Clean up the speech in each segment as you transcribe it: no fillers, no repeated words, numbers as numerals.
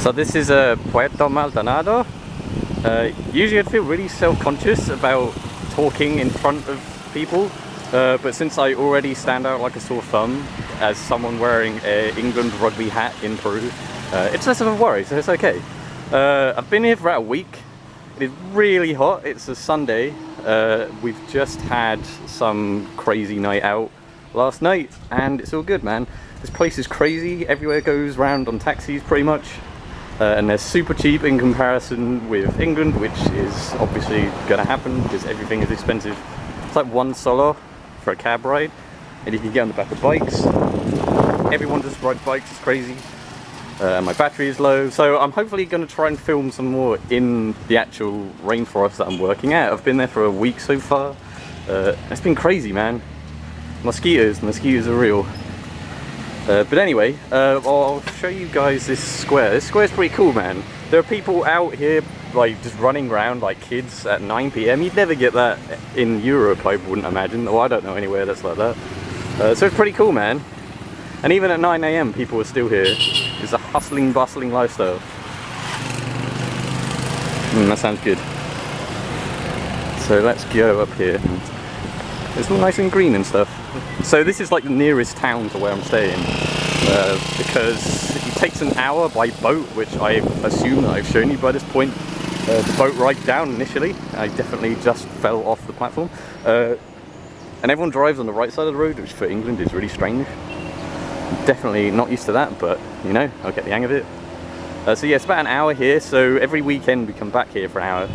So this is Puerto Maldonado. Usually I'd feel really self-conscious about talking in front of people, but since I already stand out like a sore thumb as someone wearing an England rugby hat in Peru, it's less of a worry, so it's okay. I've been here for about a week. It's really hot. It's a Sunday. We've just had some crazy night out last night and it's all good, man. This place is crazy. Everywhere goes round on taxis pretty much. And they're super cheap in comparison with England, which is obviously going to happen because everything is expensive. It's like $1 for a cab ride, and you can get on the back of bikes. Everyone just rides bikes, it's crazy. My battery is low, so I'm hopefully going to try and film some more in the actual rainforest that I'm working at. I've been there for a week so far. It's been crazy, man. Mosquitoes are real. But anyway, I'll show you guys this square. This square's pretty cool, man. There are people out here like just running around like kids at 9 PM. You'd never get that in Europe, I wouldn't imagine. Or I don't know anywhere that's like that. So it's pretty cool, man. And even at 9 AM people are still here. It's a hustling, bustling lifestyle. That sounds good. So let's go up here. It's all nice and green and stuff. So this is like the nearest town to where I'm staying, because it takes an hour by boat, which I assume that I've shown you by this point. The boat ride down initially, I definitely just fell off the platform. And everyone drives on the right side of the road, which for England is really strange. Definitely not used to that, but you know, I'll get the hang of it. So yeah, it's about an hour here, so every weekend we come back here for an hour.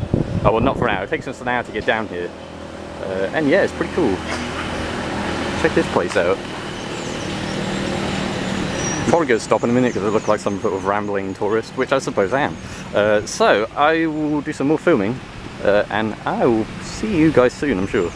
Oh, well, not for an hour, it takes us an hour to get down here. And yeah, it's pretty cool. Check this place out. Probably going to stop in a minute because I look like some sort of rambling tourist, which I suppose I am. So I will do some more filming, and I will see you guys soon, I'm sure.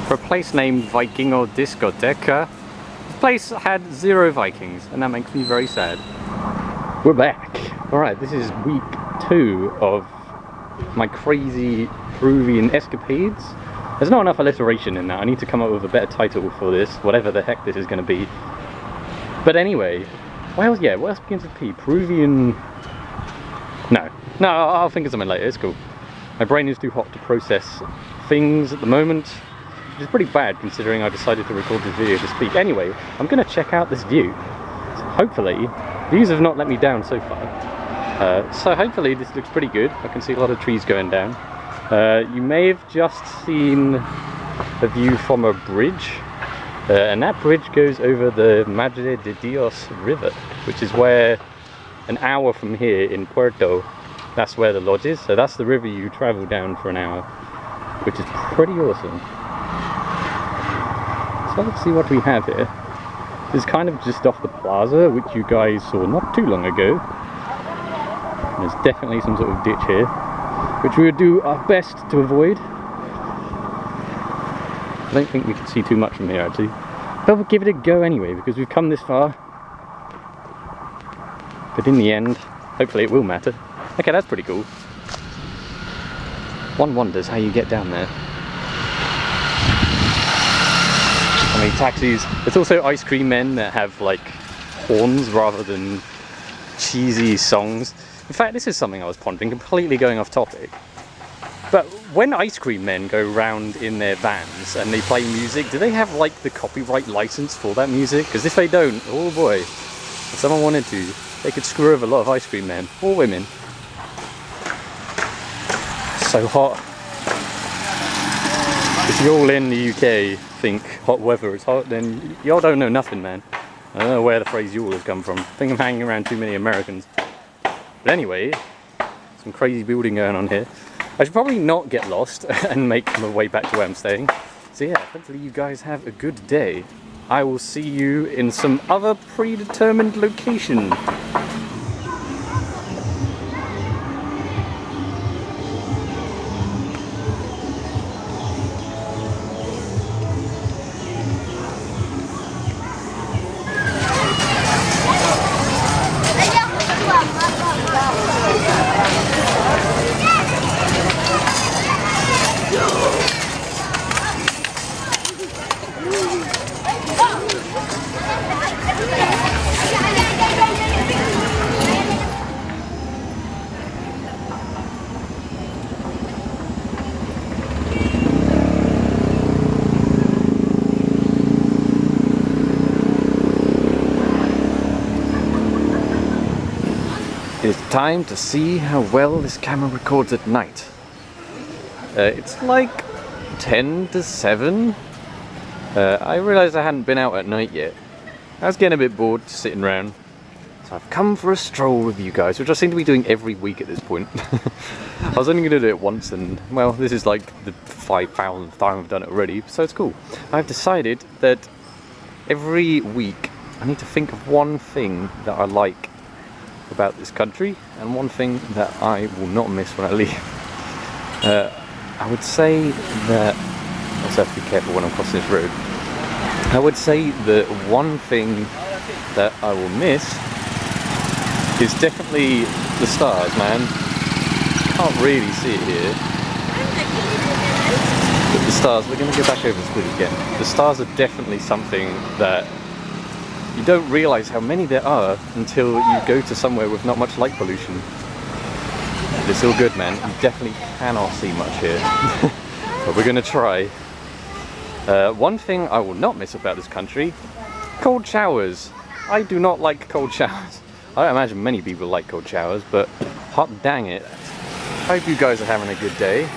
For a place named Vikingo Discoteca, this place had 0 Vikings, and that makes me very sad. We're back. Alright, this is week 2 of my crazy Peruvian escapades. There's not enough alliteration in that. I need to come up with a better title for this, whatever the heck this is going to be. But anyway, what else begins with P? Peruvian... No, I'll think of something later, it's cool. My brain is too hot to process things at the moment, which is pretty bad considering I decided to record this video to speak. Anyway, I'm going to check out this view. So hopefully, views have not let me down so far. So hopefully this looks pretty good. I can see a lot of trees going down. You may have just seen a view from a bridge. And that bridge goes over the Madre de Dios River, which is where an hour from here in Puerto, that's where the lodge is. So that's the river you travel down for an hour, which is pretty awesome. So let's see what we have here. This is kind of just off the plaza, which you guys saw not too long ago. There's definitely some sort of ditch here, which we would do our best to avoid. I don't think we can see too much from here actually. But we'll give it a go anyway, because we've come this far. But in the end, hopefully it will matter. Okay, that's pretty cool. One wonders how you get down there. I mean, taxis. There's also ice cream men that have like horns rather than cheesy songs. In fact, this is something I was pondering, completely going off topic. But when ice cream men go round in their vans and they play music, do they have like the copyright license for that music? Because if they don't, oh boy, if someone wanted to, they could screw over a lot of ice cream men or women. So hot. If you all in the UK think hot weather is hot, then y'all don't know nothing, man. I don't know where the phrase y'all has come from. I think I'm hanging around too many Americans. But anyway, some crazy building going on here. I should probably not get lost and make my way back to where I'm staying. So yeah, hopefully you guys have a good day. I will see you in some other predetermined location. It's time to see how well this camera records at night. It's like 10 to 7. I realised I hadn't been out at night yet. I was getting a bit bored sitting around. So I've come for a stroll with you guys, which I seem to be doing every week at this point. I was only going to do it once and, well, this is like the 5,000th time I've done it already, so it's cool. I've decided that every week I need to think of one thing that I like about this country and one thing that I will not miss when I leave. I would say that, I also have to be careful when I'm crossing this road. I would say that one thing that I will miss is definitely the stars, man. Can't really see it here. But the stars, we're going to go back over this wood again. The stars are definitely something that you don't realise how many there are until you go to somewhere with not much light pollution. But it's all good, man. You definitely cannot see much here. But we're going to try. One thing I will not miss about this country, cold showers. I do not like cold showers. I don't imagine many people like cold showers, but hot dang it. Hope you guys are having a good day.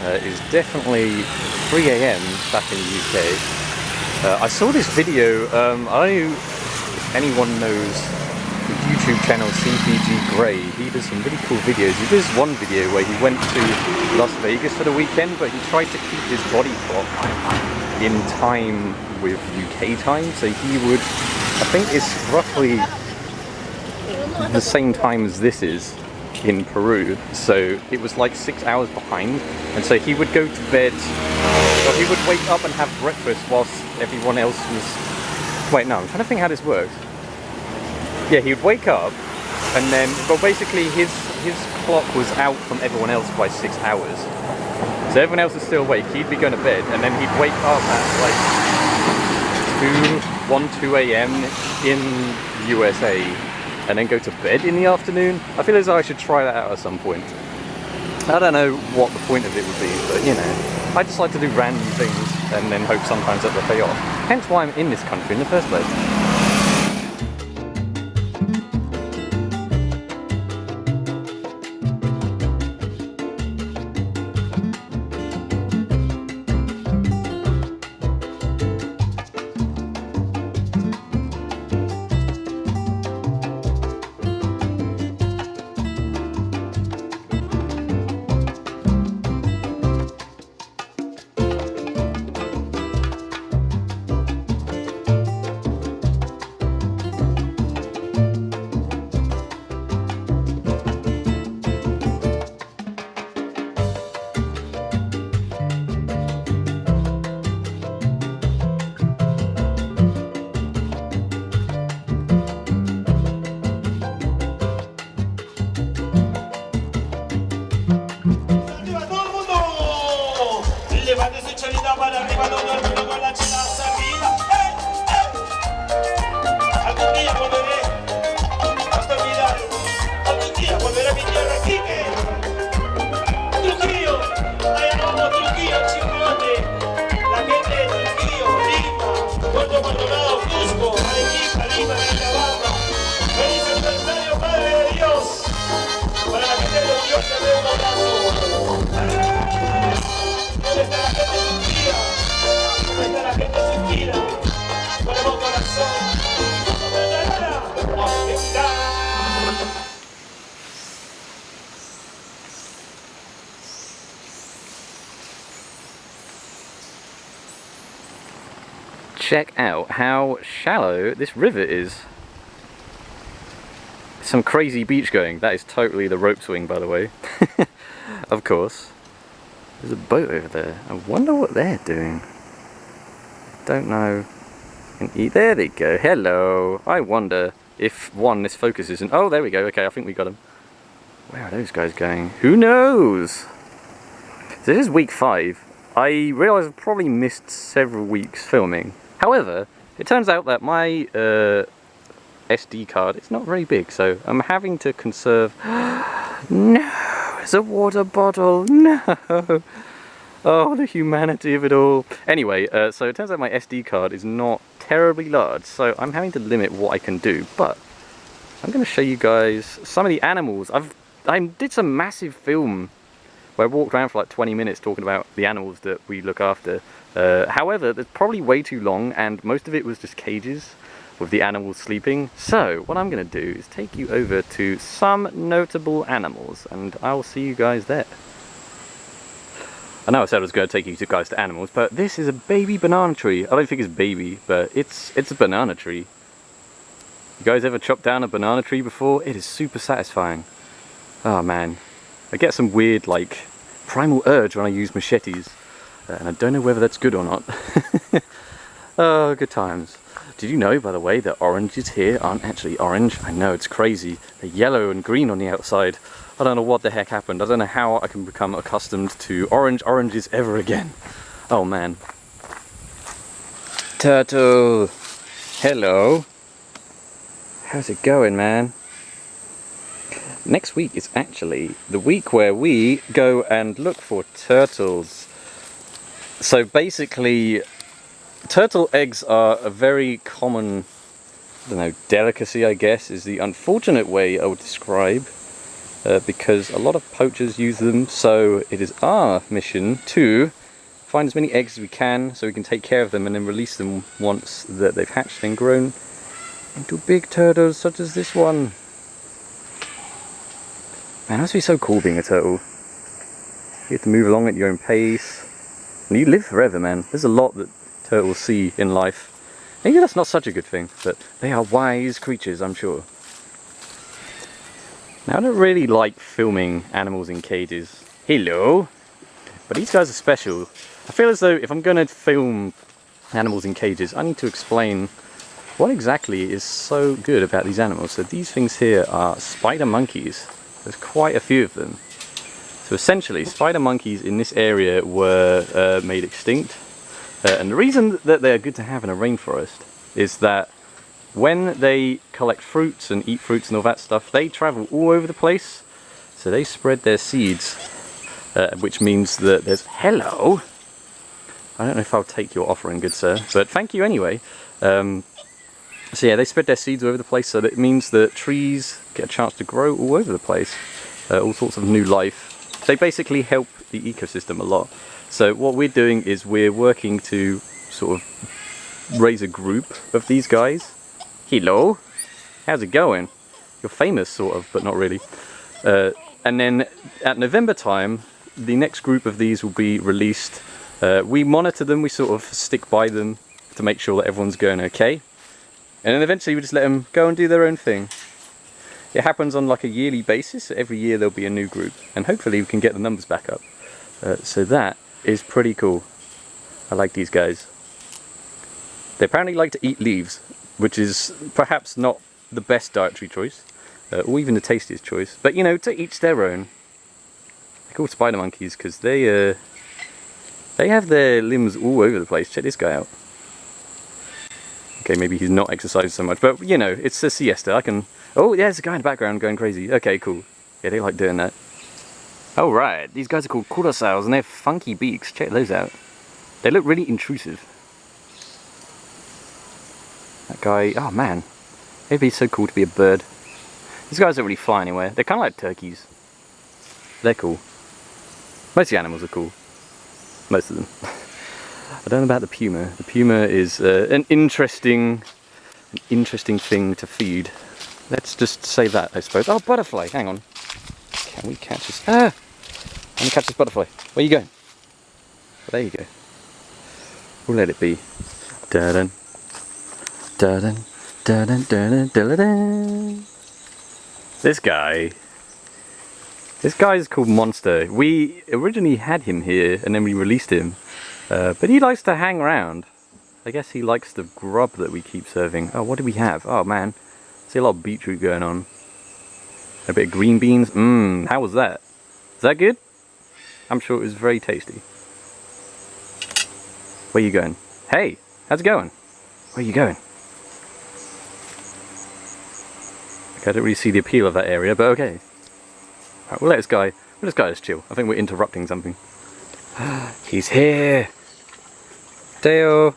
It's definitely 3 AM back in the UK. I saw this video, I don't know if anyone knows the YouTube channel CPG Grey. He does some really cool videos. He does one video where he went to Las Vegas for the weekend, but he tried to keep his body clock in time with UK time, so he would, I think it's roughly the same time as this is in Peru, so it was like 6 hours behind, and so he would go to bed, or he would wake up and have breakfast whilst everyone else was, wait no, I'm trying to think how this works. Yeah, he would wake up, and then, but basically his clock was out from everyone else by 6 hours. So everyone else is still awake, he'd be going to bed, and then he'd wake up at like 2 AM in USA, and then go to bed in the afternoon. I feel as though I should try that out at some point. I don't know what the point of it would be, but you know, I just like to do random things and then hope sometimes that they'll pay off. Hence why I'm in this country in the first place. check out how shallow this river is. Some crazy beach going. That is totally the rope swing, by the way. Of course. There's a boat over there. I wonder what they're doing. Don't know. There they go. Hello. I wonder if this focus isn't. Oh, there we go. Okay, I think we got them. Where are those guys going? Who knows? So this is week 5. I realise I've probably missed several weeks filming. However, it turns out that my SD card is not very big, so I'm having to conserve. No, it's a water bottle. No. Oh, the humanity of it all. Anyway, so it turns out my SD card is not terribly large, so I'm having to limit what I can do. But I'm going to show you guys some of the animals. I did some massive film where I walked around for like 20 minutes talking about the animals that we look after. However, that's probably way too long, and most of it was just cages with the animals sleeping. So what I'm going to do is take you over to some notable animals, and I'll see you guys there. I know I said I was going to take you guys to animals, but this is a baby banana tree. I don't think it's baby, but it's a banana tree. You guys ever chopped down a banana tree before? It is super satisfying. Oh man, I get some weird like primal urge when I use machetes, and I don't know whether that's good or not. Oh, good times. Did you know, by the way, that oranges here aren't actually orange? I know, it's crazy. They're yellow and green on the outside. I don't know what the heck happened. I don't know how I can become accustomed to oranges ever again. Oh man. Turtle! Hello! How's it going, man? Next week is actually the week where we go and look for turtles. So basically, turtle eggs are a very common, I don't know, delicacy, I guess, is the unfortunate way I would describe. Because a lot of poachers use them, so it is our mission to find as many eggs as we can so we can take care of them and then release them once that they've hatched and grown into big turtles such as this one. Man, it must be so cool being a turtle. You get to move along at your own pace. And you live forever, man. There's a lot that turtles see in life. Maybe that's not such a good thing, but they are wise creatures, I'm sure. Now, I don't really like filming animals in cages. Hello! But these guys are special. I feel as though if I'm going to film animals in cages, I need to explain what exactly is so good about these animals. So these things here are spider monkeys. There's quite a few of them. So essentially, spider monkeys in this area were made extinct. And the reason that they're good to have in a rainforest is that when they collect fruits and eat fruits and all that stuff, they travel all over the place. So they spread their seeds, which means that there's... Hello! I don't know if I'll take your offering, good sir, but thank you anyway. So yeah, they spread their seeds all over the place, so that means that trees get a chance to grow all over the place. All sorts of new life. They basically help the ecosystem a lot. So what we're doing is we're working to sort of raise a group of these guys. Hello, how's it going? You're famous, sort of, but not really. And then at November time, the next group of these will be released. We monitor them, we sort of stick by them to make sure that everyone's going okay. And then eventually we just let them go and do their own thing. It happens on like a yearly basis, so every year there'll be a new group. And hopefully we can get the numbers back up. So that is pretty cool. I like these guys. They apparently like to eat leaves, which is perhaps not the best dietary choice, or even the tastiest choice. But you know, to each their own. They're called spider monkeys because they have their limbs all over the place. Check this guy out. Okay, maybe he's not exercising so much, but you know, it's a siesta. I can... Oh, yeah, there's a guy in the background going crazy. Okay, cool. Yeah, they like doing that. Alright, these guys are called curaçaos and they have funky beaks. Check those out. They look really intrusive. That guy, oh man, it'd be so cool to be a bird. These guys don't really fly anywhere. They're kind of like turkeys. They're cool. Most of the animals are cool. Most of them. I don't know about the puma. The puma is an interesting thing to feed. Let's just say that, I suppose. Oh, butterfly, hang on. Can we catch this? Ah! I'm gonna catch this butterfly. Where are you going? Well, there you go. We'll let it be. Dun dun dun dun dun dun dun. This guy is called Monster. We originally had him here and then we released him, but he likes to hang around. I guess he likes the grub that we keep serving. Oh, what do we have? Oh man, I see a lot of beetroot going on. A bit of green beans. How was that? Is that good? I'm sure it was very tasty. Where you going? Hey, how's it going? Where you going? Okay, I don't really see the appeal of that area, but okay. Alright, we'll let this guy just chill. I think we're interrupting something. He's here! Deo!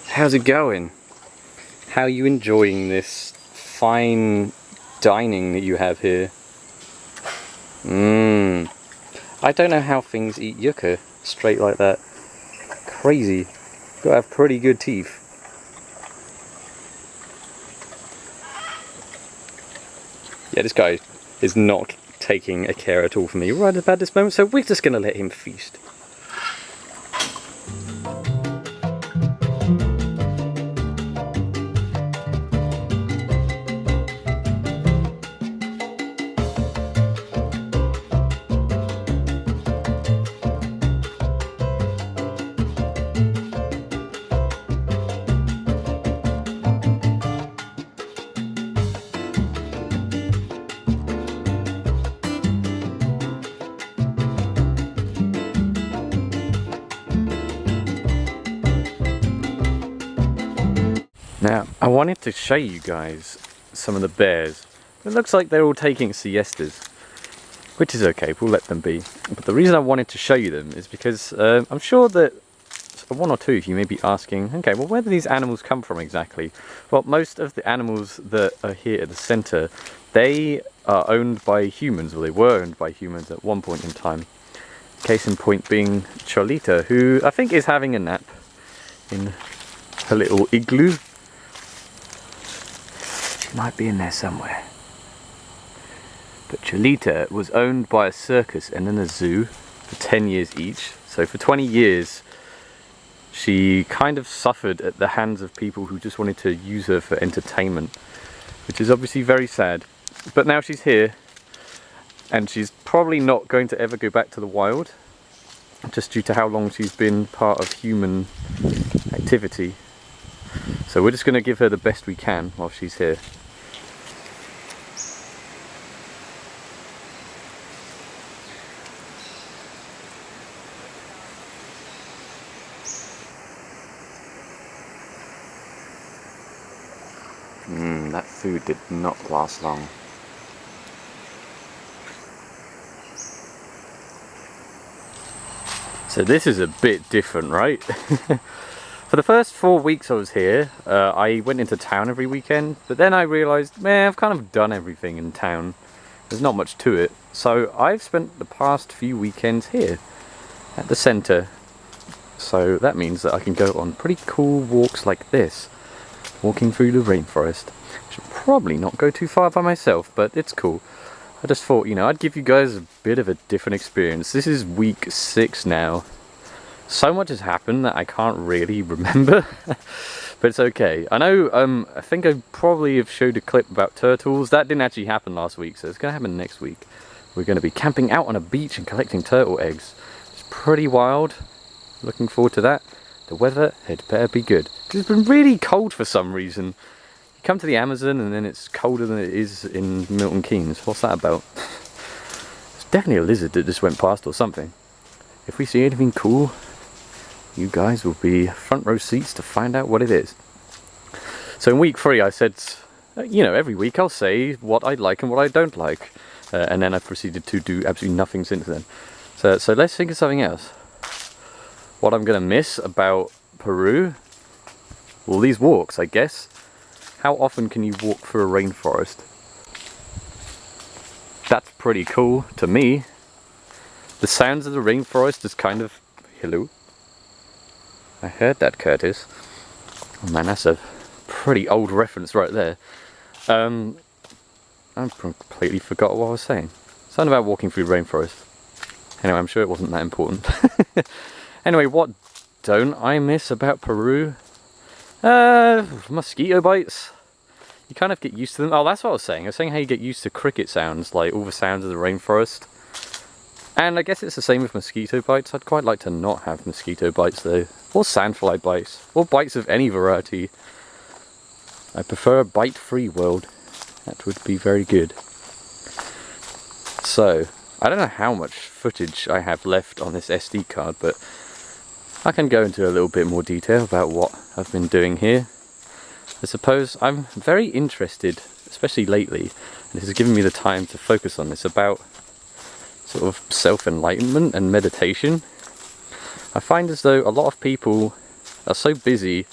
How's it going? How are you enjoying this fine dining that you have here? I don't know how things eat yucca straight like that. Crazy. Gotta have pretty good teeth. Yeah, this guy is not taking a care at all for me right about this moment, so we're just gonna let him feast. Now, I wanted to show you guys some of the bears. It looks like they're all taking siestas, which is okay, we'll let them be. But the reason I wanted to show you them is because I'm sure that one or two of you may be asking, okay, well, where do these animals come from exactly? Well, most of the animals that are here at the center, they are owned by humans, or they were owned by humans at one point in time. Case in point being Cholita, who I think is having a nap in her little igloo. She might be in there somewhere. But Cholita was owned by a circus and then a zoo for 10 years each. So for 20 years, she kind of suffered at the hands of people who just wanted to use her for entertainment, which is obviously very sad. But now she's here, and she's probably not going to ever go back to the wild, just due to how long she's been part of human activity. So we're just going to give her the best we can while she's here. That food did not last long. So this is a bit different, right? For the first 4 weeks I was here, I went into town every weekend, but then I realised, man, I've kind of done everything in town. There's not much to it. So I've spent the past few weekends here at the centre. So that means that I can go on pretty cool walks like this, walking through the rainforest. I should probably not go too far by myself, but it's cool. I just thought, you know, I'd give you guys a bit of a different experience. This is week 6 now. So much has happened that I can't really remember, but it's okay. I know, I think I probably have showed a clip about turtles. That didn't actually happen last week, so it's going to happen next week. We're going to be camping out on a beach and collecting turtle eggs. It's pretty wild. Looking forward to that. The weather had better be good. It's been really cold for some reason. You come to the Amazon and then it's colder than it is in Milton Keynes. What's that about? It's definitely a lizard that just went past or something. If we see anything cool, you guys will be front row seats to find out what it is. So in week 3 I said, you know, every week I'll say what I like and what I don't like. And then I proceeded to do absolutely nothing since then. So let's think of something else. What I'm going to miss about Peru? Well, these walks, I guess. How often can you walk through a rainforest? That's pretty cool to me. The sounds of the rainforest is kind of... Hello? I heard that, Curtis. Oh man, that's a pretty old reference right there. I completely forgot what I was saying. Something about walking through rainforest. Anyway, I'm sure it wasn't that important. Anyway, what don't I miss about Peru? Mosquito bites. You kind of get used to them. Oh, that's what I was saying. I was saying how you get used to cricket sounds, like all the sounds of the rainforest. And I guess it's the same with mosquito bites. I'd quite like to not have mosquito bites though. Or sandfly bites. Or bites of any variety. I prefer a bite-free world. That would be very good. So, I don't know how much footage I have left on this SD card, but I can go into a little bit more detail about what I've been doing here. I suppose I'm very interested, especially lately, and this has given me the time to focus on this, about sort of self-enlightenment and meditation. I find as though a lot of people are so busy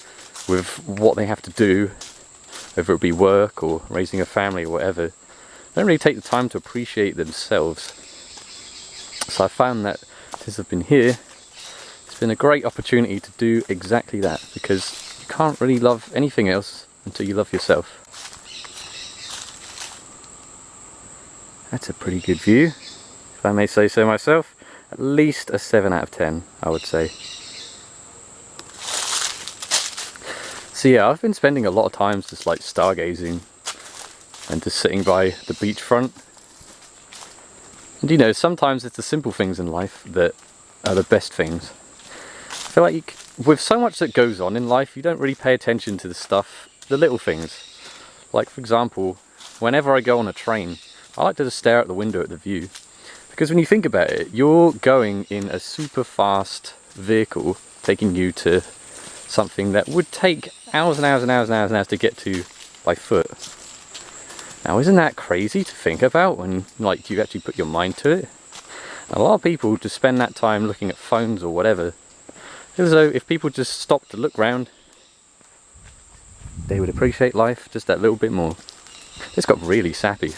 with what they have to do, whether it be work or raising a family or whatever, they don't really take the time to appreciate themselves. So I found that since I've been here, it's been a great opportunity to do exactly that, because you can't really love anything else until you love yourself. That's a pretty good view, if I may say so myself. At least a 7 out of 10, I would say. So yeah, I've been spending a lot of time just like stargazing and just sitting by the beachfront. And you know, sometimes it's the simple things in life that are the best things. I feel like with so much that goes on in life, you don't really pay attention to the stuff, the little things. Like for example, whenever I go on a train, I like to just stare out the window at the view. Because when you think about it, you're going in a super fast vehicle taking you to something that would take hours and hours and hours and hours and hours to get to by foot. Now isn't that crazy to think about when like you actually put your mind to it? And a lot of people just spend that time looking at phones or whatever. As though if people just stopped to look round, they would appreciate life just that little bit more. This got really sappy.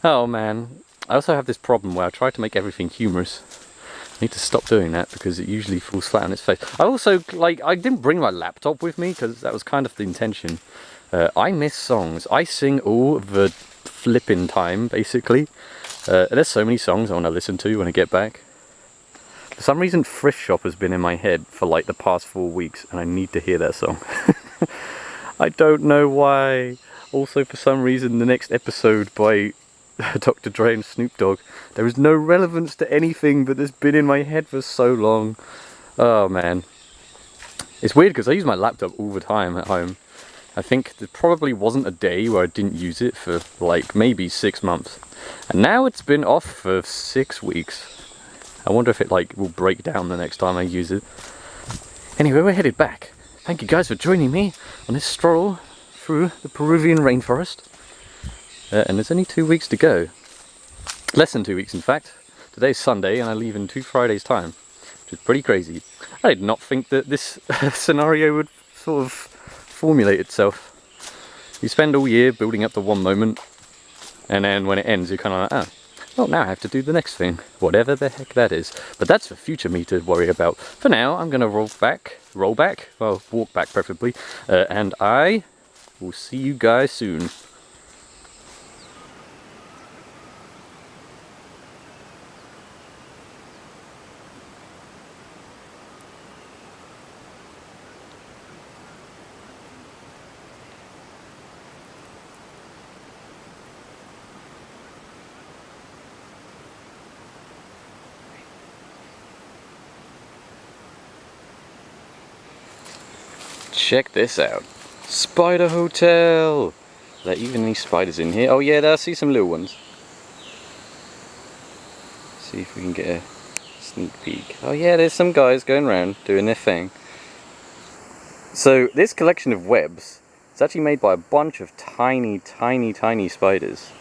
Oh man. I also have this problem where I try to make everything humorous. I need to stop doing that because it usually falls flat on its face. I also, like, I didn't bring my laptop with me because that was kind of the intention. I miss songs. I sing all the flipping time, basically. There's so many songs I want to listen to when I get back. For some reason, Thrift Shop has been in my head for like the past 4 weeks and I need to hear that song. I don't know why. Also, for some reason, the next episode by Dr. Dre and Snoop Dogg, there is no relevance to anything, but it's been in my head for so long. Oh man. It's weird because I use my laptop all the time at home. I think there probably wasn't a day where I didn't use it for like maybe 6 months. And now it's been off for 6 weeks. I wonder if it like will break down the next time I use it. Anyway, we're headed back. Thank you guys for joining me on this stroll through the Peruvian rainforest. And there's only 2 weeks to go. Less than 2 weeks in fact. Today's Sunday and I leave in 2 Fridays time, which is pretty crazy. I did not think that this scenario would sort of formulate itself. You spend all year building up the one moment, and then when it ends you're kind of like, oh, well now I have to do the next thing, whatever the heck that is. But that's for future me to worry about. For now I'm going to walk back, preferably, and I will see you guys soon. Check this out. Spider Hotel! Are there even any spiders in here? Oh yeah, there, I see some little ones. See if we can get a sneak peek. Oh yeah, there's some guys going around doing their thing. So this collection of webs is actually made by a bunch of tiny spiders.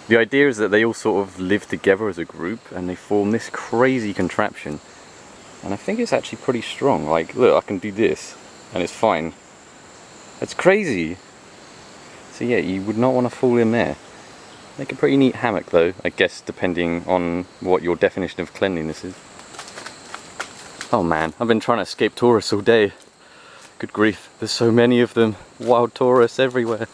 The idea is that they all sort of live together as a group and they form this crazy contraption. And I think it's actually pretty strong. Like, look, I can do this and it's fine. It's crazy. So yeah, you would not want to fall in there. Make a pretty neat hammock though, I guess, depending on what your definition of cleanliness is. Oh man, I've been trying to escape tourists all day. Good grief, there's so many of them. Wild tourists everywhere.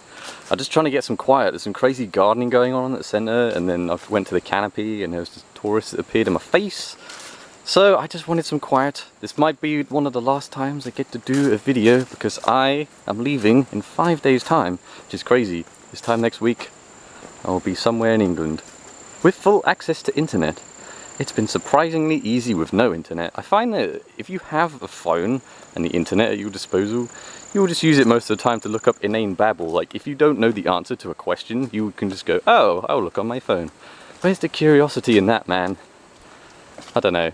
I'm just trying to get some quiet. There's some crazy gardening going on at the centre, and then I went to the canopy and there was just tourists that appeared in my face. So I just wanted some quiet. This might be one of the last times I get to do a video because I am leaving in 5 days time, which is crazy. This time next week I will be somewhere in England with full access to internet. It's been surprisingly easy with no internet. I find that if you have a phone and the internet at your disposal, you'll just use it most of the time to look up inane babble. Like if you don't know the answer to a question, you can just go, oh, I'll look on my phone. Where's the curiosity in that, man? I don't know.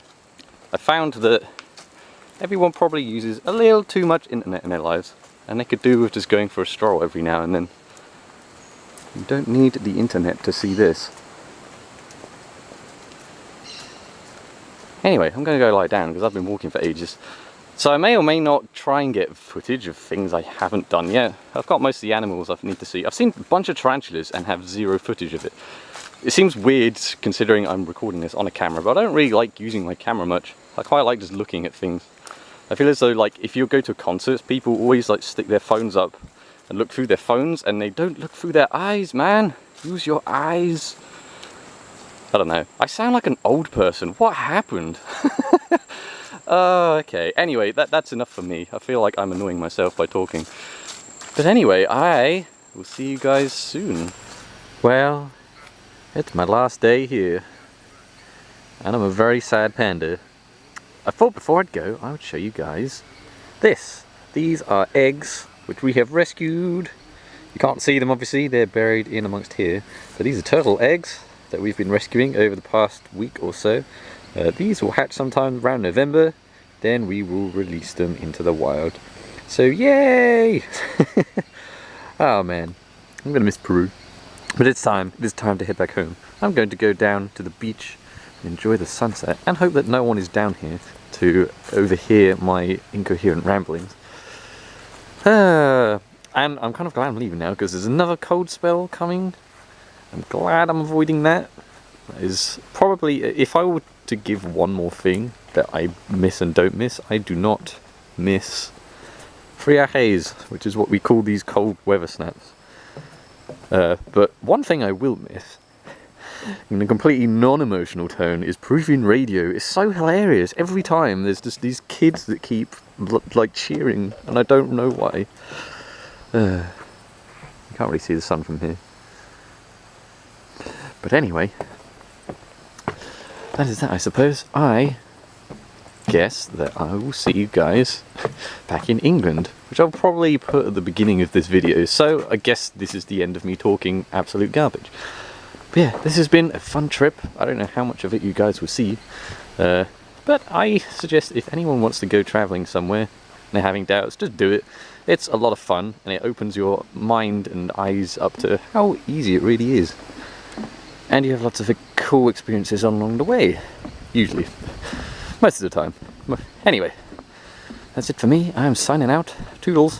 I found that everyone probably uses a little too much internet in their lives, and they could do with just going for a stroll every now and then. You don't need the internet to see this. Anyway, I'm going to go lie down because I've been walking for ages. So I may or may not try and get footage of things I haven't done yet. I've got most of the animals I need to see. I've seen a bunch of tarantulas and have zero footage of it. It seems weird considering I'm recording this on a camera, but I don't really like using my camera much. I quite like just looking at things. I feel as though like if you go to concerts, people always like stick their phones up and look through their phones, and they don't look through their eyes, man. Use your eyes. I don't know. I sound like an old person. What happened? Okay. Anyway, that's enough for me. I feel like I'm annoying myself by talking. But anyway, I will see you guys soon. Well, it's my last day here, and I'm a very sad panda. I thought before I'd go, I would show you guys this. These are eggs, which we have rescued. You can't see them obviously, they're buried in amongst here. But these are turtle eggs that we've been rescuing over the past week or so. These will hatch sometime around November, then we will release them into the wild. So yay! Oh man, I'm gonna miss Peru. But it is time to head back home. I'm going to go down to the beach and enjoy the sunset, and hope that no one is down here to overhear my incoherent ramblings. And I'm kind of glad I'm leaving now because there's another cold spell coming. I'm glad I'm avoiding that. That is probably, if I were to give one more thing that I miss and don't miss, I do not miss friajes, which is what we call these cold weather snaps. But one thing I will miss, in a completely non-emotional tone, is Peruvian radio. It's so hilarious. Every time there's just these kids that keep like cheering, and I don't know why. You can't really see the sun from here. But anyway, that is that, I suppose. I guess that I will see you guys back in England, which I'll probably put at the beginning of this video, so I guess this is the end of me talking absolute garbage. But yeah, this has been a fun trip. I don't know how much of it you guys will see, but I suggest if anyone wants to go travelling somewhere and they're having doubts, just do it. It's a lot of fun, and it opens your mind and eyes up to how easy it really is. And you have lots of cool experiences along the way, usually. Most of the time. Anyway, that's it for me. I'm signing out. Toodles.